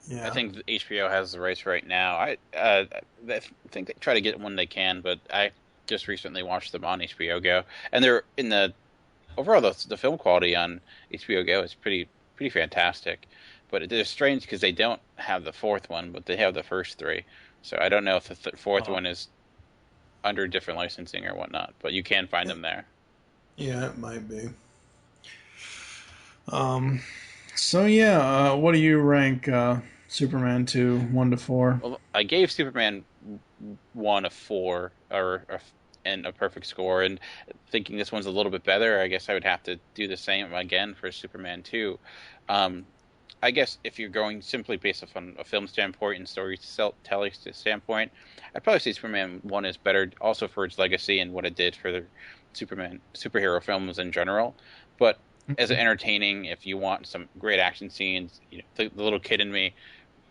Speaker 9: HBO has the rights right now. I think they try to get when they can, but I just recently watched them on HBO Go, and they're in the overall the film quality on HBO Go is pretty fantastic. But it's strange because they don't have the fourth one, but they have the first 3. So I don't know if the fourth one is under different licensing or whatnot, but you can find them there.
Speaker 8: Yeah, it might be. So yeah, what do you rank Superman 2, 1 to 4?
Speaker 9: Well, I gave Superman 1 a 4, and a perfect score, and thinking this one's a little bit better, I guess I would have to do the same again for Superman 2. I guess if you're going simply based on a film standpoint and storytelling standpoint, I'd probably say Superman 1 is better also for its legacy and what it did for the superhero films in general. But as entertaining, if you want some great action scenes, the little kid in me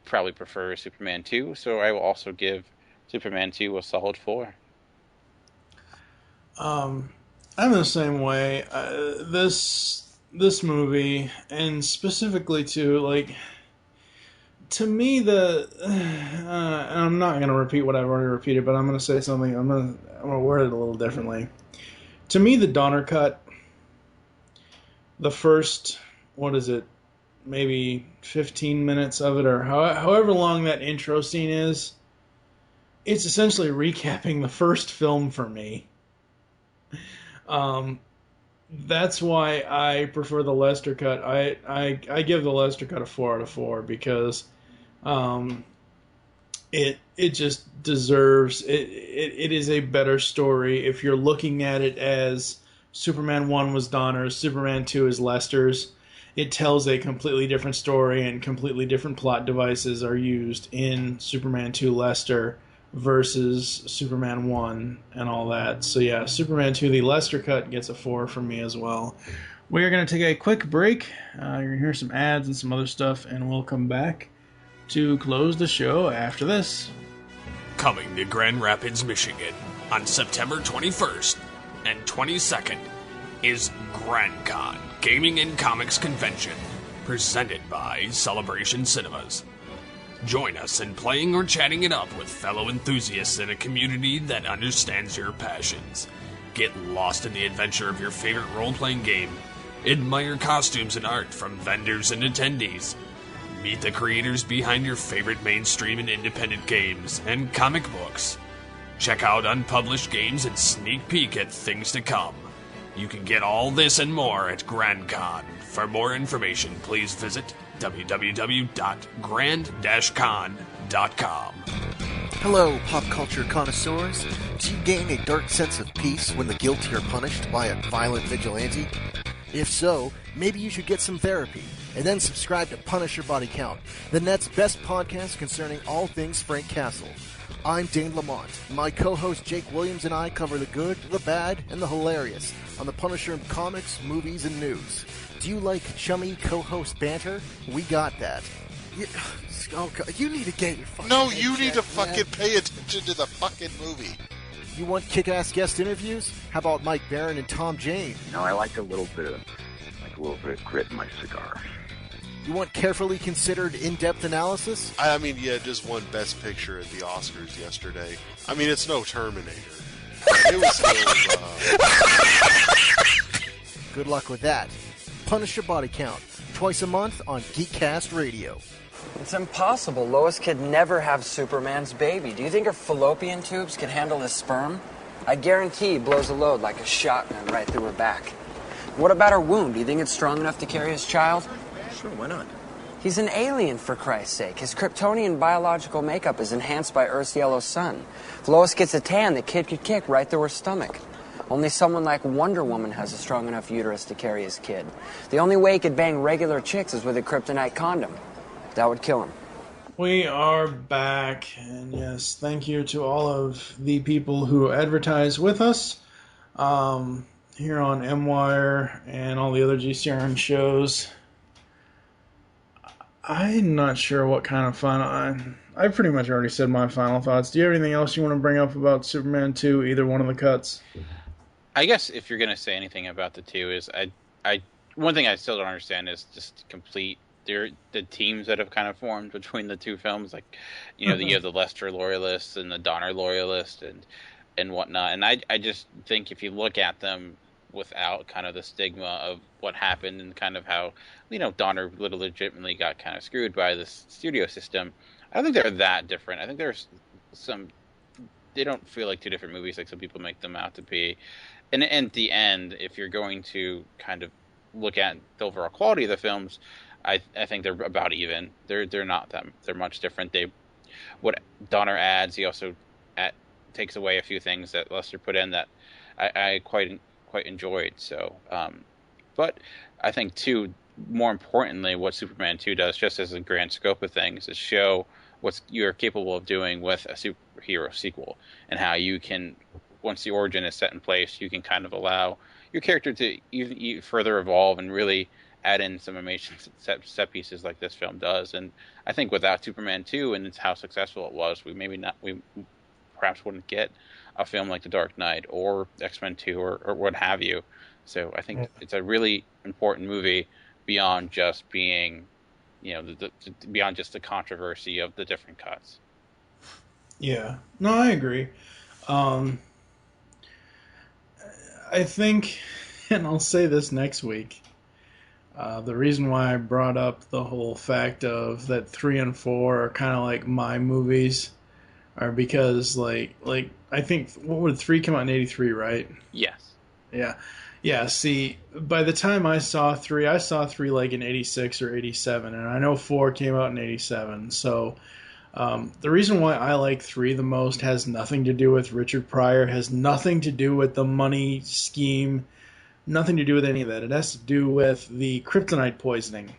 Speaker 9: probably prefers Superman 2, so I will also give Superman 2 a solid 4.
Speaker 8: I'm the same way. This movie, and specifically to me, and I'm not going to repeat what I've already repeated, but I'm going to say something. I'm going to word it a little differently. To me, the Donner cut, the first, maybe 15 minutes of it, or however long that intro scene is, it's essentially recapping the first film for me. That's why I prefer the Lester cut. I give the Lester cut a 4 out of 4 because it just deserves it. It is a better story if you're looking at it as Superman 1 was Donner's, Superman 2 is Lester's. It tells a completely different story, and completely different plot devices are used in Superman 2 Lester versus Superman 1 and all that. So yeah, Superman 2, the Lester cut, gets a 4 from me as well. We are going to take a quick break. You're going to hear some ads and some other stuff, and we'll come back to close the show after this.
Speaker 1: Coming to Grand Rapids, Michigan on September 21st and 22nd is GrandCon Gaming and Comics Convention, presented by Celebration Cinemas. Join us in playing or chatting it up with fellow enthusiasts in a community that understands your passions. Get lost in the adventure of your favorite role-playing game. Admire costumes and art from vendors and attendees. Meet the creators behind your favorite mainstream and independent games and comic books. Check out unpublished games and sneak peek at things to come. You can get all this and more at GrandCon. For more information, please visit www.grand-con.com.
Speaker 14: Hello, pop culture connoisseurs. Do you gain a dark sense of peace when the guilty are punished by a violent vigilante? If so, maybe you should get some therapy, and then subscribe to Punisher Body Count, the net's best podcast concerning all things Frank Castle. I'm Dane Lamont. My co-host Jake Williams and I cover the good, the bad, and the hilarious on the Punisher comics, movies, and news. Do you like chummy co-host banter? We got that. Oh, God, you need to get your fucking
Speaker 15: No, you need to
Speaker 14: man.
Speaker 15: fucking pay attention to the fucking movie.
Speaker 14: You want kick-ass guest interviews? How about Mike Barron and Tom Jane?
Speaker 16: No, I like a little bit of grit in my cigar.
Speaker 14: You want carefully considered in-depth analysis?
Speaker 15: I mean, yeah, just won Best Picture at the Oscars yesterday. I mean, it's no Terminator. But it was still,
Speaker 14: Good luck with that. Punish your body count. Twice a month on Geekcast Radio.
Speaker 17: It's impossible. Lois could never have Superman's baby. Do you think her fallopian tubes can handle his sperm? I guarantee he blows a load like a shotgun right through her back. What about her womb? Do you think it's strong enough to carry his child?
Speaker 16: Sure, why not?
Speaker 17: He's an alien, for Christ's sake. His Kryptonian biological makeup is enhanced by Earth's yellow sun. If Lois gets a tan, the kid could kick right through her stomach. Only someone like Wonder Woman has a strong enough uterus to carry his kid. The only way he could bang regular chicks is with a kryptonite condom. That would kill him.
Speaker 8: We are back, and yes, thank you to all of the people who advertise with us here on M-Wire and all the other GCRN shows. I'm not sure what kind of I pretty much already said my final thoughts. Do you have anything else you want to bring up about Superman 2, either one of the cuts?
Speaker 9: I guess if you're going to say anything about the two is, one thing I still don't understand is just complete the teams that have kind of formed between the two films. Like, you know, you have the Lester loyalists and the Donner loyalists and whatnot. And I just think if you look at them without kind of the stigma of what happened and kind of how, you know, Donner legitimately got kind of screwed by this studio system, I don't think they're that different. I think there's they don't feel like two different movies like some people make them out to be. And at the end, if you're going to kind of look at the overall quality of the films, I think they're about even. They're not that, they're much different. What Donner adds, he also takes away a few things that Lester put in that I quite enjoyed. So, but I think too, more importantly, what Superman 2 does, just as a grand scope of things, is show what you're capable of doing with a superhero sequel, and how you can, once the origin is set in place, you can kind of allow your character to even further evolve and really add in some amazing set pieces like this film does. And I think without Superman 2 and how successful it was, we perhaps wouldn't get a film like The Dark Knight or X-Men 2 or what have you. So I think it's a really important movie beyond just being, you know, beyond just the controversy of the different cuts.
Speaker 8: Yeah, no, I agree. I think, and I'll say this next week, the reason why I brought up the whole fact of that 3 and 4 are kind of like my movies are because, like I think, what would 3 come out in 83, right?
Speaker 9: Yes.
Speaker 8: Yeah, see, by the time I saw 3 like in 86 or 87, and I know 4 came out in 87, so the reason why I like 3 the most has nothing to do with Richard Pryor, has nothing to do with the money scheme, nothing to do with any of that. It has to do with the kryptonite poisoning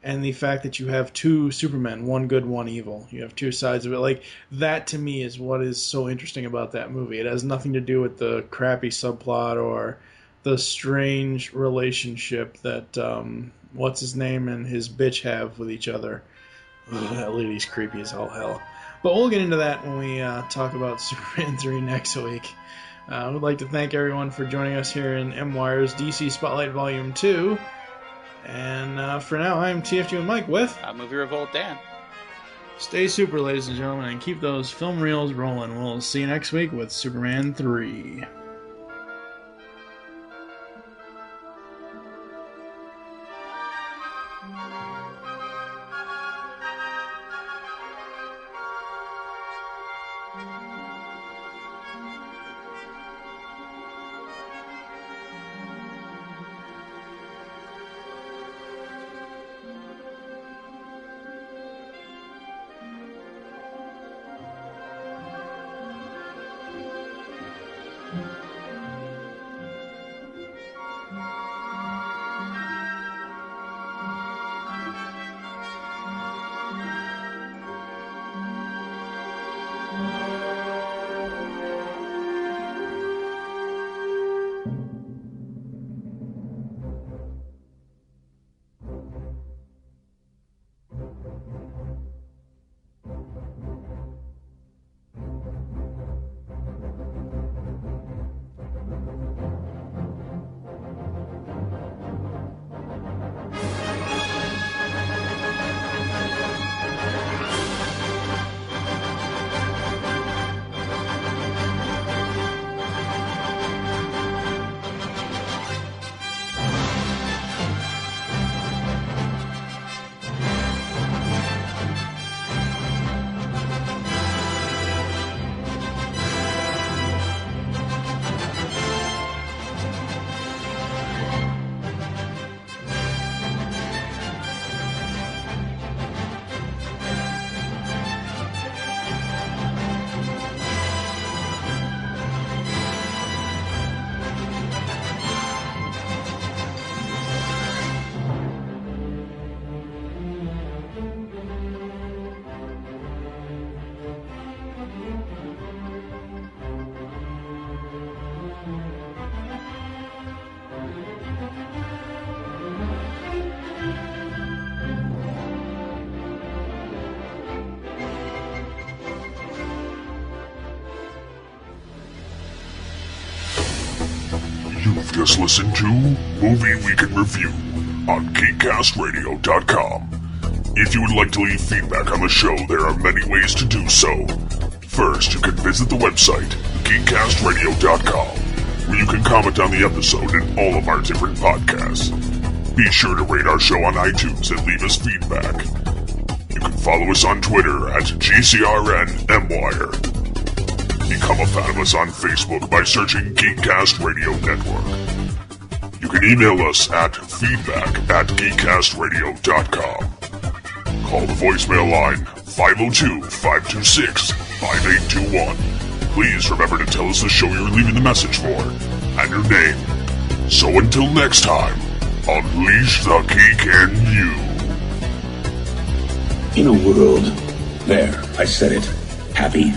Speaker 8: and the fact that you have 2 Supermen, one good, one evil. You have 2 sides of it. Like, that to me is what is so interesting about that movie. It has nothing to do with the crappy subplot or the strange relationship that what's his name and his bitch have with each other. That lady's creepy as all hell. But we'll get into that when we talk about Superman 3 next week. I would like to thank everyone for joining us here in M-Wire's DC Spotlight Volume 2. And for now, I'm TFG and Mike with
Speaker 9: Movie Revolt Dan.
Speaker 8: Stay super, ladies and gentlemen, and keep those film reels rolling. We'll see you next week with Superman 3.
Speaker 18: You've just listened to Movie Week in Review on GeekCastRadio.com. If you would like to leave feedback on the show, there are many ways to do so. First, you can visit the website, GeekCastRadio.com, where you can comment on the episode and all of our different podcasts. Be sure to rate our show on iTunes and leave us feedback. You can follow us on Twitter at GCRNMwire. Become a fan of us on Facebook by searching Geekcast Radio Network. You can email us at feedback@geekcastradio.com. Call the voicemail line 502-526-5821. Please remember to tell us the show you're leaving the message for and your name. So until next time, unleash the geek in you.
Speaker 2: In a world, there, I said it, happy,